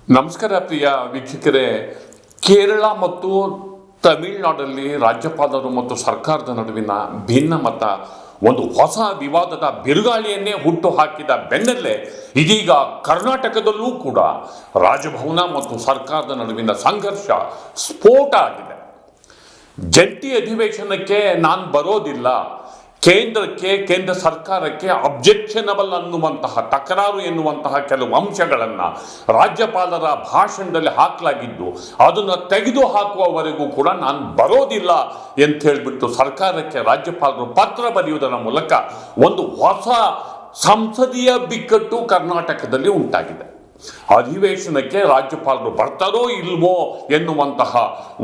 ನಮಸ್ಕಾರ ಪ್ರಿಯ ವೀಕ್ಷಕರೇ. ಕೇರಳ ಮತ್ತು ತಮಿಳುನಾಡಲ್ಲಿ ರಾಜ್ಯಪಾಲರು ಮತ್ತು ಸರ್ಕಾರದ ನಡುವಿನ ಭಿನ್ನಮತ ಒಂದು ಹೊಸ ವಿವಾದದ ಬಿರುಗಾಳಿಯನ್ನೇ ಹುಟ್ಟು ಹಾಕಿದ ಬೆನ್ನಲ್ಲೇ ಇದೀಗ ಕರ್ನಾಟಕದಲ್ಲೂ ಕೂಡ ರಾಜಭವನ ಮತ್ತು ಸರ್ಕಾರದ ನಡುವಿನ ಸಂಘರ್ಷ ಸ್ಫೋಟ ಆಗಿದೆ. ಜಂಟಿ ಅಧಿವೇಶನಕ್ಕೆ ನಾನು ಬರೋದಿಲ್ಲ, ಕೇಂದ್ರ ಸರ್ಕಾರಕ್ಕೆ ಅಬ್ಜೆಕ್ಷನಬಲ್ ಅನ್ನುವಂತಹ ತಕರಾರು ಎನ್ನುವಂತಹ ಕೆಲವು ಅಂಶಗಳನ್ನು ರಾಜ್ಯಪಾಲರ ಭಾಷಣದಲ್ಲಿ ಹಾಕಲಾಗಿದ್ದು ಅದನ್ನು ತೆಗೆದು ಹಾಕುವವರೆಗೂ ಕೂಡ ನಾನು ಬರೋದಿಲ್ಲ ಅಂತ ಹೇಳಿಬಿಟ್ಟು ಸರ್ಕಾರಕ್ಕೆ ರಾಜ್ಯಪಾಲರು ಪತ್ರ ಬರೆಯುವುದರ ಮೂಲಕ ಒಂದು ಹೊಸ ಸಂಸದೀಯ ಬಿಕ್ಕಟ್ಟು ಕರ್ನಾಟಕದಲ್ಲಿ ಉಂಟಾಗಿದೆ. ಅಧಿವೇಶನಕ್ಕೆ ರಾಜ್ಯಪಾಲರು ಬರ್ತಾರೋ ಇಲ್ವೋ ಎನ್ನುವಂತಹ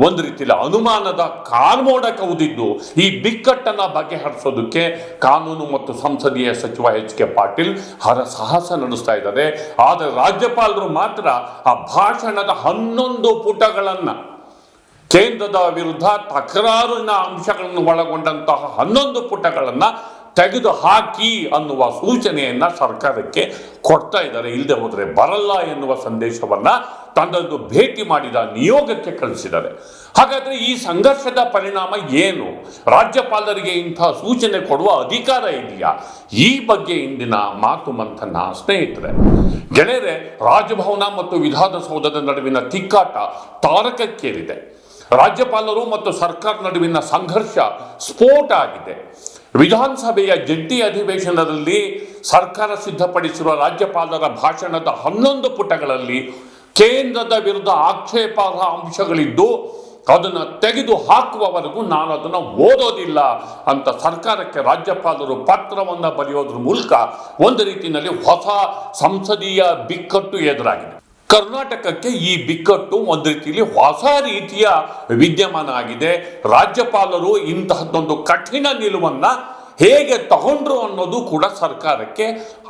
ಒಂದು ರೀತಿಯಲ್ಲಿ ಅನುಮಾನದ ಕಾರ್ಮೋಡ ಕವಿದಿದ್ದು ಈ ಬಿಕ್ಕಟ್ಟನ್ನು ಬಗೆಹರಿಸೋದಕ್ಕೆ ಕಾನೂನು ಮತ್ತು ಸಂಸದೀಯ ಸಚಿವ ಎಚ್.ಕೆ. ಪಾಟೀಲ್ ಹರಸಾಹಸ ನಡೆಸ್ತಾ ಇದ್ದಾರೆ. ಆದರೆ ರಾಜ್ಯಪಾಲರು ಮಾತ್ರ ಆ ಭಾಷಣದ 11 ಪುಟಗಳನ್ನು, ಕೇಂದ್ರದ ವಿರುದ್ಧ ತಕರಾರಿನ ಅಂಶಗಳನ್ನು ಒಳಗೊಂಡಂತಹ 11 ಪುಟಗಳನ್ನು ತೆಗೆದು ಹಾಕಿ ಅನ್ನುವ ಸೂಚನೆಯನ್ನ ಸರ್ಕಾರಕ್ಕೆ ಕೊಡ್ತಾ ಇದ್ದಾರೆ. ಇಲ್ಲದೆ ಹೋದರೆ ಬರಲ್ಲ ಎನ್ನುವ ಸಂದೇಶವನ್ನ ತಂದದ್ದು ಭೇಟಿ ಮಾಡಿದ ನಿಯೋಗಕ್ಕೆ ಕಳಿಸಿದ್ದಾರೆ. ಹಾಗಾದ್ರೆ ಈ ಸಂಘರ್ಷದ ಪರಿಣಾಮ ಏನು? ರಾಜ್ಯಪಾಲರಿಗೆ ಇಂತಹ ಸೂಚನೆ ಕೊಡುವ ಅಧಿಕಾರ ಇದೆಯಾ? ಈ ಬಗ್ಗೆ ಇಂದಿನ ಮಾತು ಮಂಥನ. ಸ್ನೇಹಿತರೆ, ಗೆಳೆಯರೆ, ರಾಜಭವನ ಮತ್ತು ವಿಧಾನಸೌಧದ ನಡುವಿನ ತಿಕ್ಕಾಟ ತಾರಕಕ್ಕೇರಿದೆ. ರಾಜ್ಯಪಾಲರು ಮತ್ತು ಸರ್ಕಾರ ನಡುವಿನ ಸಂಘರ್ಷ ಸ್ಫೋಟ ಆಗಿದೆ. ವಿಧಾನಸಭೆಯ ಜಂಟಿ ಅಧಿವೇಶನದಲ್ಲಿ ಸರ್ಕಾರ ಸಿದ್ಧಪಡಿಸಿರುವ ರಾಜ್ಯಪಾಲರ ಭಾಷಣದ 11 ಪುಟಗಳಲ್ಲಿ ಕೇಂದ್ರದ ವಿರುದ್ಧ ಆಕ್ಷೇಪಾರ್ಹ ಅಂಶಗಳಿದ್ದು ಅದನ್ನು ತೆಗೆದು ಹಾಕುವವರೆಗೂ ನಾನು ಅದನ್ನು ಓದೋದಿಲ್ಲ ಅಂತ ಸರ್ಕಾರಕ್ಕೆ ರಾಜ್ಯಪಾಲರು ಪತ್ರವನ್ನು ಬರೆಯೋದ್ರ ಮೂಲಕ ಒಂದು ರೀತಿಯಲ್ಲಿ ಹೊಸ ಸಂಸದೀಯ ಬಿಕ್ಕಟ್ಟು ಎದುರಾಗಿದೆ. ಕರ್ನಾಟಕಕ್ಕೆ ಈ ಬಿಕ್ಕಟ್ಟು ಒಂದು ರೀತಿಯಲ್ಲಿ ಹೊಸ ರೀತಿಯ ವಿದ್ಯಮಾನ ಆಗಿದೆ. ರಾಜ್ಯಪಾಲರು ಇಂತಹದ್ದೊಂದು ಕಠಿಣ ನಿಲುವನ್ನ ಹೇಗೆ ತಗೊಂಡ್ರು ಅನ್ನೋದು ಕೂಡ ಸರ್ಕಾರಕ್ಕೆ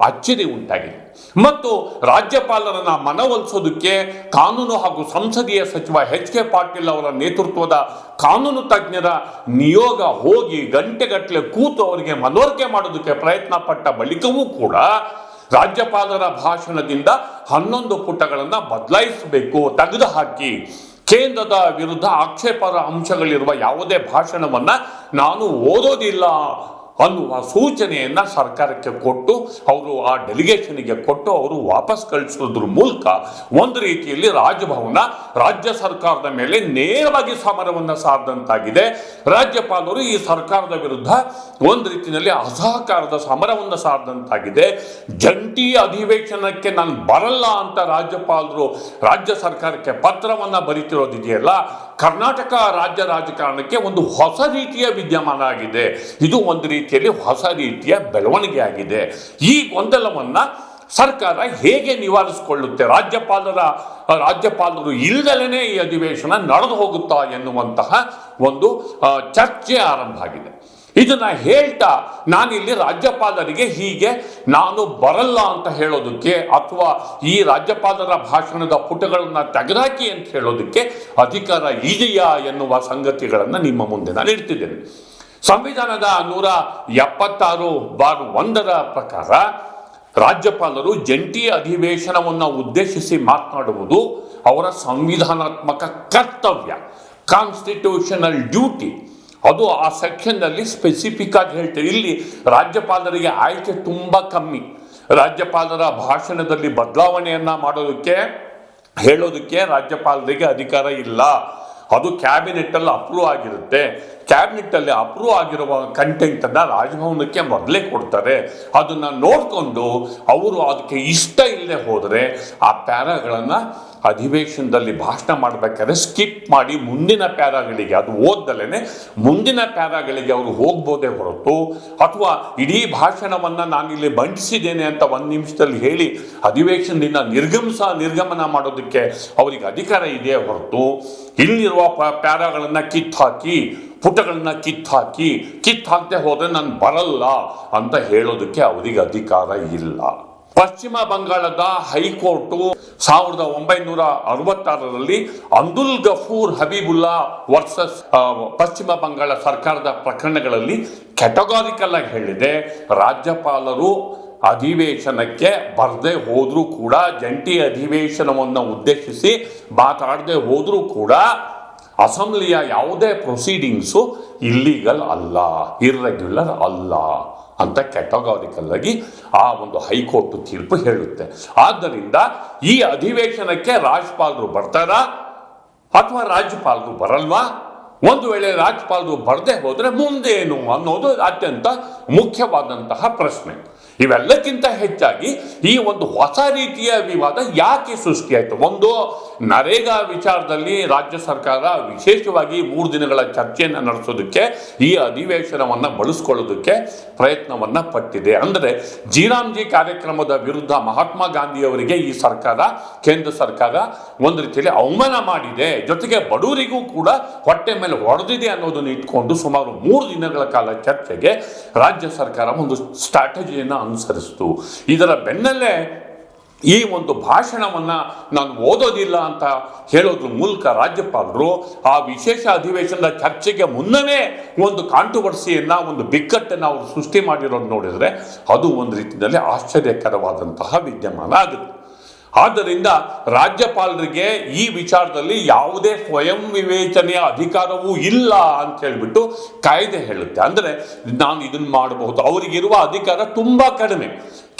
ಅಚ್ಚರಿ ಉಂಟಾಗಿದೆ. ಮತ್ತು ರಾಜ್ಯಪಾಲರನ್ನ ಮನವೊಲಿಸೋದಕ್ಕೆ ಕಾನೂನು ಹಾಗೂ ಸಂಸದೀಯ ಸಚಿವ ಎಚ್.ಕೆ. ಪಾಟೀಲ್ ಅವರ ನೇತೃತ್ವದ ಕಾನೂನು ತಜ್ಞರ ನಿಯೋಗ ಹೋಗಿ ಗಂಟೆಗಟ್ಟಲೆ ಕೂತು ಅವರಿಗೆ ಮನವರಿಕೆ ಮಾಡೋದಕ್ಕೆ ಪ್ರಯತ್ನ ಪಟ್ಟ ಬಳಿಕವೂ ಕೂಡ ರಾಜ್ಯಪಾಲರ ಭಾಷಣದಿಂದ 11 ಪುಟಗಳನ್ನು ಬದಲಾಯಿಸಬೇಕು, ತೆಗೆದುಹಾಕಿ ಕೇಂದ್ರದ ವಿರುದ್ಧ ಆಕ್ಷೇಪಾರ್ಹ ಅಂಶಗಳಿರುವ ಯಾವುದೇ ಭಾಷಣವನ್ನ ನಾನು ಓದೋದಿಲ್ಲ ಅನ್ನುವ ಸೂಚನೆಯನ್ನ ಸರ್ಕಾರಕ್ಕೆ ಕೊಟ್ಟು ಅವರು ಆ ಡೆಲಿಗೇಷನ್ಗೆ ಕೊಟ್ಟು ಅವರು ವಾಪಸ್ ಕಳಿಸೋದ್ರ ಮೂಲಕ ಒಂದು ರೀತಿಯಲ್ಲಿ ರಾಜಭವನ ರಾಜ್ಯ ಸರ್ಕಾರದ ಮೇಲೆ ನೇರವಾಗಿ ಸಮರವನ್ನು ಸಾರಿದಂತಾಗಿದೆ. ರಾಜ್ಯಪಾಲರು ಈ ಸರ್ಕಾರದ ವಿರುದ್ಧ ಒಂದು ರೀತಿಯಲ್ಲಿ ಅಸಹಕಾರದ ಸಮರವನ್ನು ಸಾರಿದಂತಾಗಿದೆ. ಜಂಟಿ ಅಧಿವೇಶನಕ್ಕೆ ನಾನು ಬರಲ್ಲ ಅಂತ ರಾಜ್ಯಪಾಲರು ರಾಜ್ಯ ಸರ್ಕಾರಕ್ಕೆ ಪತ್ರವನ್ನು ಬರೀತಿರೋದಿದೆಯಲ್ಲ, ಕರ್ನಾಟಕ ರಾಜ್ಯ ರಾಜಕಾರಣಕ್ಕೆ ಒಂದು ಹೊಸ ರೀತಿಯ ವಿದ್ಯಮಾನ ಆಗಿದೆ. ಇದು ಒಂದು ರೀತಿಯಲ್ಲಿ ಹೊಸ ರೀತಿಯ ಬೆಳವಣಿಗೆ ಆಗಿದೆ. ಈ ಗೊಂದಲವನ್ನ ಸರ್ಕಾರ ಹೇಗೆ ನಿವಾರಿಸಿಕೊಳ್ಳುತ್ತೆ? ರಾಜ್ಯಪಾಲರು ಇಲ್ಲದಲೇ ಈ ಅಧಿವೇಶನ ನಡೆದು ಹೋಗುತ್ತಾ ಎನ್ನುವಂತಹ ಒಂದು ಚರ್ಚೆ ಆರಂಭ ಆಗಿದೆ. ಇದನ್ನ ಹೇಳ್ತಾ ನಾನಿಲ್ಲಿ ರಾಜ್ಯಪಾಲರಿಗೆ ಹೀಗೆ ನಾನು ಬರಲ್ಲ ಅಂತ ಹೇಳೋದಕ್ಕೆ ಅಥವಾ ಈ ರಾಜ್ಯಪಾಲರ ಭಾಷಣದ ಪುಟಗಳನ್ನು ತೆಗೆದಾಕಿ ಅಂತ ಹೇಳೋದಕ್ಕೆ ಅಧಿಕಾರ ಇದೆಯಾ ಎನ್ನುವ ಸಂಗತಿಗಳನ್ನು ನಿಮ್ಮ ಮುಂದೆ ನಾನು ಇಡ್ತಿದ್ದೇನೆ. ಸಂವಿಧಾನದ 176(1) ಪ್ರಕಾರ ರಾಜ್ಯಪಾಲರು ಜಂಟಿ ಅಧಿವೇಶನವನ್ನು ಉದ್ದೇಶಿಸಿ ಮಾತನಾಡುವುದು ಅವರ ಸಂವಿಧಾನಾತ್ಮಕ ಕರ್ತವ್ಯ, ಕಾನ್ಸ್ಟಿಟ್ಯೂಷನಲ್ ಡ್ಯೂಟಿ. ಅದು ಆ ಸೆಕ್ಷನ್ನಲ್ಲಿ ಸ್ಪೆಸಿಫಿಕ್ ಆಗಿ ಹೇಳ್ತಾರೆ. ಇಲ್ಲಿ ರಾಜ್ಯಪಾಲರಿಗೆ ಆಯ್ಕೆ ತುಂಬಾ ಕಮ್ಮಿ. ರಾಜ್ಯಪಾಲರ ಭಾಷಣದಲ್ಲಿ ಬದಲಾವಣೆಯನ್ನ ಹೇಳೋದಕ್ಕೆ ರಾಜ್ಯಪಾಲರಿಗೆ ಅಧಿಕಾರ ಇಲ್ಲ. ಅದು ಕ್ಯಾಬಿನೆಟ್ ಅಲ್ಲಿ ಅಪ್ರೂವ್ ಆಗಿರುತ್ತೆ. ಕ್ಯಾಬಿನೆಟ್ ಅಲ್ಲಿ ಅಪ್ರೂವ್ ಆಗಿರುವ ಕಂಟೆಂಟ್ ಅನ್ನ ರಾಜಭವನಕ್ಕೆ ಮೊದಲೇ ಕೊಡ್ತಾರೆ. ಅದನ್ನ ನೋಡಿಕೊಂಡು ಅವರು ಅದಕ್ಕೆ ಇಷ್ಟ ಇಲ್ಲದೆ ಹೋದರೆ ಆ ಪ್ಯಾರಾಗಳನ್ನ ಅಧಿವೇಶನದಲ್ಲಿ ಭಾಷಣ ಮಾಡಬೇಕಾದ್ರೆ ಸ್ಕಿಪ್ ಮಾಡಿ ಮುಂದಿನ ಪ್ಯಾರಾಗಳಿಗೆ, ಅದು ಓದ್ದಲೇನೆ ಮುಂದಿನ ಪ್ಯಾರಾಗಳಿಗೆ ಅವರು ಹೋಗ್ಬೋದೇ ಹೊರತು, ಅಥವಾ ಇಡೀ ಭಾಷಣವನ್ನ ನಾನಿಲ್ಲಿ ಮಂಡಿಸಿದ್ದೇನೆ ಅಂತ 1 ನಿಮಿಷದಲ್ಲಿ ಹೇಳಿ ಅಧಿವೇಶನದಿಂದ ನಿರ್ಗಮನ ಮಾಡೋದಕ್ಕೆ ಅವರಿಗೆ ಅಧಿಕಾರ ಇದೆಯೇ ಹೊರತು ಇಲ್ಲಿರುವ ಪ್ಯಾರಾಗಳನ್ನ ಪುಟಗಳನ್ನ ಕಿತ್ತಾಕದೆ ಹೋದ್ರೆ ನಾನು ಬರಲ್ಲ ಅಂತ ಹೇಳೋದಕ್ಕೆ ಅವರಿಗೆ ಅಧಿಕಾರ ಇಲ್ಲ. ಪಶ್ಚಿಮ ಬಂಗಾಳದ ಹೈಕೋರ್ಟು 1966ರಲ್ಲಿ ಅಬ್ದುಲ್ ಗಫೂರ್ ಹಬೀಬುಲ್ಲಾ ವರ್ಸಸ್ ಪಶ್ಚಿಮ ಬಂಗಾಳ ಸರ್ಕಾರದ ಪ್ರಕರಣಗಳಲ್ಲಿ ಕ್ಯಾಟಗಾರಿಕಲ್ ಆಗಿ ಹೇಳಿದೆ, ರಾಜ್ಯಪಾಲರು ಅಧಿವೇಶನಕ್ಕೆ ಬರದೇ ಹೋದರೂ ಕೂಡ, ಜಂಟಿ ಅಧಿವೇಶನವನ್ನು ಉದ್ದೇಶಿಸಿ ಮಾತಾಡದೆ ಹೋದರೂ ಕೂಡ ಅಸೆಂಬ್ಲಿಯ ಯಾವುದೇ ಪ್ರೊಸೀಡಿಂಗ್ಸು ಇಲ್ಲೀಗಲ್ ಅಲ್ಲ, ಇರ್ರೆಗ್ಯುಲರ್ ಅಲ್ಲ ಅಂತ ಕ್ಯಾಟಗಾರಿಕಲ್ ಆಗಿ ಆ ಒಂದು ಹೈಕೋರ್ಟ್ ತೀರ್ಪು ಹೇಳುತ್ತೆ. ಆದ್ದರಿಂದ ಈ ಅಧಿವೇಶನಕ್ಕೆ ರಾಜ್ಯಪಾಲರು ಬರ್ತಾರಾ ಅಥವಾ ರಾಜ್ಯಪಾಲರು ಬರಲ್ವಾ? ಒಂದು ವೇಳೆ ರಾಜ್ಯಪಾಲರು ಬರದೇ ಹೋದರೆ ಮುಂದೇನು ಅನ್ನೋದು ಅತ್ಯಂತ ಮುಖ್ಯವಾದಂತಹ ಪ್ರಶ್ನೆ. ಇವೆಲ್ಲಕ್ಕಿಂತ ಹೆಚ್ಚಾಗಿ ಈ ಒಂದು ಹೊಸ ರೀತಿಯ ವಿವಾದ ಯಾಕೆ ಸೃಷ್ಟಿಯಾಯಿತು? ಒಂದು, ನರೇಗಾ ವಿಚಾರದಲ್ಲಿ ರಾಜ್ಯ ಸರ್ಕಾರ ವಿಶೇಷವಾಗಿ 3 ದಿನಗಳ ಚರ್ಚೆಯನ್ನು ನಡೆಸೋದಕ್ಕೆ ಈ ಅಧಿವೇಶನವನ್ನು ಬಳಸ್ಕೊಳ್ಳೋದಕ್ಕೆ ಪ್ರಯತ್ನವನ್ನು ಪಟ್ಟಿದೆ. ಅಂದರೆ ಜಿ ಕಾರ್ಯಕ್ರಮದ ವಿರುದ್ಧ ಮಹಾತ್ಮ ಗಾಂಧಿಯವರಿಗೆ ಈ ಸರ್ಕಾರ, ಕೇಂದ್ರ ಸರ್ಕಾರ ಒಂದು ರೀತಿಯಲ್ಲಿ ಅವಮಾನ ಮಾಡಿದೆ, ಜೊತೆಗೆ ಬಡವರಿಗೂ ಕೂಡ ಹೊಟ್ಟೆ ಮೇಲೆ ಹೊಡೆದಿದೆ ಅನ್ನೋದನ್ನು ಇಟ್ಕೊಂಡು ಸುಮಾರು 3 ದಿನಗಳ ಕಾಲ ಚರ್ಚೆಗೆ ರಾಜ್ಯ ಸರ್ಕಾರ ಒಂದು ಸ್ಟ್ರಾಟಜಿಯನ್ನು ಅನುಸರಿಸಿತು. ಇದರ ಬೆನ್ನಲ್ಲೇ ಈ ಒಂದು ಭಾಷಣವನ್ನು ನಾನು ಓದೋದಿಲ್ಲ ಅಂತ ಹೇಳೋದ್ರ ಮೂಲಕ ರಾಜ್ಯಪಾಲರು ಆ ವಿಶೇಷ ಅಧಿವೇಶನದ ಚರ್ಚೆಗೆ ಮುನ್ನವೇ ಒಂದು ಕಾಂಟ್ರವರ್ಸಿಯನ್ನು, ಒಂದು ಬಿಕ್ಕಟ್ಟನ್ನು ಅವರು ಸೃಷ್ಟಿ ಮಾಡಿರೋದು ನೋಡಿದರೆ ಅದು ಒಂದು ರೀತಿಯಲ್ಲಿ ಆಶ್ಚರ್ಯಕರವಾದಂತಹ ವಿದ್ಯಮಾನ ಆಗುತ್ತೆ. ಆದ್ದರಿಂದ ರಾಜ್ಯಪಾಲರಿಗೆ ಈ ವಿಚಾರದಲ್ಲಿ ಯಾವುದೇ ಸ್ವಯಂ ವಿವೇಚನೆಯ ಅಧಿಕಾರವೂ ಇಲ್ಲ ಅಂತ ಹೇಳಿಬಿಟ್ಟು ಕಾಯ್ದೆ ಹೇಳುತ್ತೆ. ಅಂದರೆ ನಾನು ಇದನ್ನು ಮಾಡಬಹುದು, ಅವರಿಗಿರುವ ಅಧಿಕಾರ ತುಂಬ ಕಡಿಮೆ.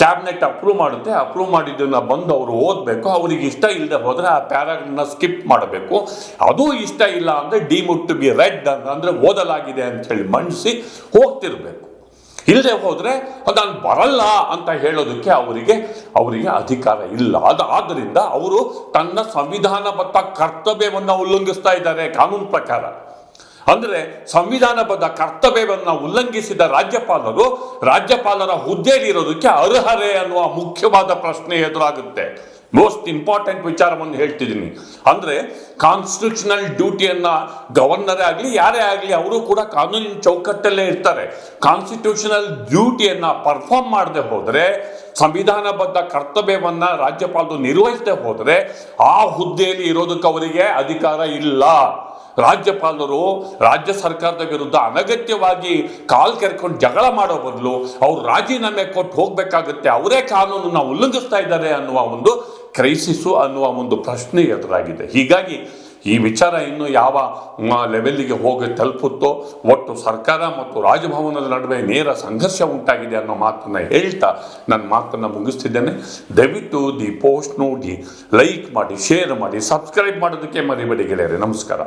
ಕ್ಯಾಬಿನೆಟ್ ಅಪ್ರೂವ್ ಮಾಡುತ್ತೆ, ಅಪ್ರೂವ್ ಮಾಡಿದ್ದನ್ನು ಬಂದು ಅವರು ಓದಬೇಕು, ಅವ್ರಿಗೆ ಇಷ್ಟ ಇಲ್ಲದೆ ಹೋದರೆ ಆ ಪ್ಯಾರಾಗ್ರಫ್ನ ಸ್ಕಿಪ್ ಮಾಡಬೇಕು, ಅದು ಇಷ್ಟ ಇಲ್ಲ ಅಂದರೆ ಡಿಮುಟ್ ಟು ಬಿ ರೆಡ್ ಅಂದರೆ ಓದಲಾಗಿದೆ ಅಂತ ಹೇಳಿ ಮಂಡಿಸಿ ಹೋಗ್ತಿರ್ಬೇಕು. ಇಲ್ಲದೆ ಹೋದರೆ ನಾನು ಬರಲ್ಲ ಅಂತ ಹೇಳೋದಕ್ಕೆ ಅವರಿಗೆ ಅಧಿಕಾರ ಇಲ್ಲ. ಆದ್ದರಿಂದ ಅವರು ತನ್ನ ಸಂವಿಧಾನಬದ್ಧ ಕರ್ತವ್ಯವನ್ನು ಉಲ್ಲಂಘಿಸ್ತಾ ಇದ್ದಾರೆ ಕಾನೂನು ಪ್ರಕಾರ. ಅಂದರೆ ಸಂವಿಧಾನಬದ್ಧ ಕರ್ತವ್ಯವನ್ನು ಉಲ್ಲಂಘಿಸಿದ ರಾಜ್ಯಪಾಲರ ಹುದ್ದೆಯಲ್ಲಿರೋದಕ್ಕೆ ಅರ್ಹರೇ ಅನ್ನುವ ಮುಖ್ಯವಾದ ಪ್ರಶ್ನೆ ಎದುರಾಗುತ್ತೆ. ಮೋಸ್ಟ್ ಇಂಪಾರ್ಟೆಂಟ್ ವಿಚಾರವನ್ನು ಹೇಳ್ತಿದ್ದೀನಿ. ಅಂದರೆ ಕಾನ್ಸ್ಟಿಟ್ಯೂಷನಲ್ ಡ್ಯೂಟಿಯನ್ನು ಗವರ್ನರೇ ಆಗಲಿ ಯಾರೇ ಆಗಲಿ ಅವರು ಕೂಡ ಕಾನೂನಿನ ಚೌಕಟ್ಟಲ್ಲೇ ಇರ್ತಾರೆ. ಕಾನ್ಸ್ಟಿಟ್ಯೂಷನಲ್ ಡ್ಯೂಟಿಯನ್ನು ಪರ್ಫಾರ್ಮ್ ಮಾಡದೆ ಹೋದರೆ, ಸಂವಿಧಾನಬದ್ಧ ಕರ್ತವ್ಯವನ್ನು ರಾಜ್ಯಪಾಲರು ನಿರ್ವಹಿಸದೆ ಹೋದರೆ ಆ ಹುದ್ದೆಯಲ್ಲಿ ಇರೋದಕ್ಕೆ ಅವರಿಗೆ ಅಧಿಕಾರ ಇಲ್ಲ. ರಾಜ್ಯಪಾಲರು ರಾಜ್ಯ ಸರ್ಕಾರದ ವಿರುದ್ಧ ಅನಗತ್ಯವಾಗಿ ಕಾಲ್ ಕೆರ್ಕೊಂಡು ಜಗಳ ಮಾಡೋ ಬದಲು ಅವರು ರಾಜೀನಾಮೆ ಕೊಟ್ಟು ಹೋಗಬೇಕಾಗುತ್ತೆ. ಅವರೇ ಕಾನೂನನ್ನು ಉಲ್ಲಂಘಿಸ್ತಾ ಇದ್ದಾರೆ ಅನ್ನುವ ಒಂದು ಕ್ರೈಸಿಸು, ಅನ್ನುವ ಒಂದು ಪ್ರಶ್ನೆ ಎದುರಾಗಿದೆ. ಹೀಗಾಗಿ ಈ ವಿಚಾರ ಇನ್ನು ಯಾವ ಲೆವೆಲ್ಲಿಗೆ ಹೋಗಿ ತಲುಪುತ್ತೋ, ಒಟ್ಟು ಸರ್ಕಾರ ಮತ್ತು ರಾಜಭವನದ ನಡುವೆ ನೇರ ಸಂಘರ್ಷ ಉಂಟಾಗಿದೆ ಅನ್ನೋ ಮಾತನ್ನು ಹೇಳ್ತಾ ನನ್ನ ಮಾತನ್ನು ಮುಗಿಸ್ತಿದ್ದೇನೆ. ದಯವಿಟ್ಟು ದಿ ಪೋಸ್ಟ್ ನೋಡಿ, ಲೈಕ್ ಮಾಡಿ, ಶೇರ್ ಮಾಡಿ, ಸಬ್ಸ್ಕ್ರೈಬ್ ಮಾಡೋದಕ್ಕೆ ಮರಿಬೇಡಿ ಗೆಳೆಯರೆ. ನಮಸ್ಕಾರ.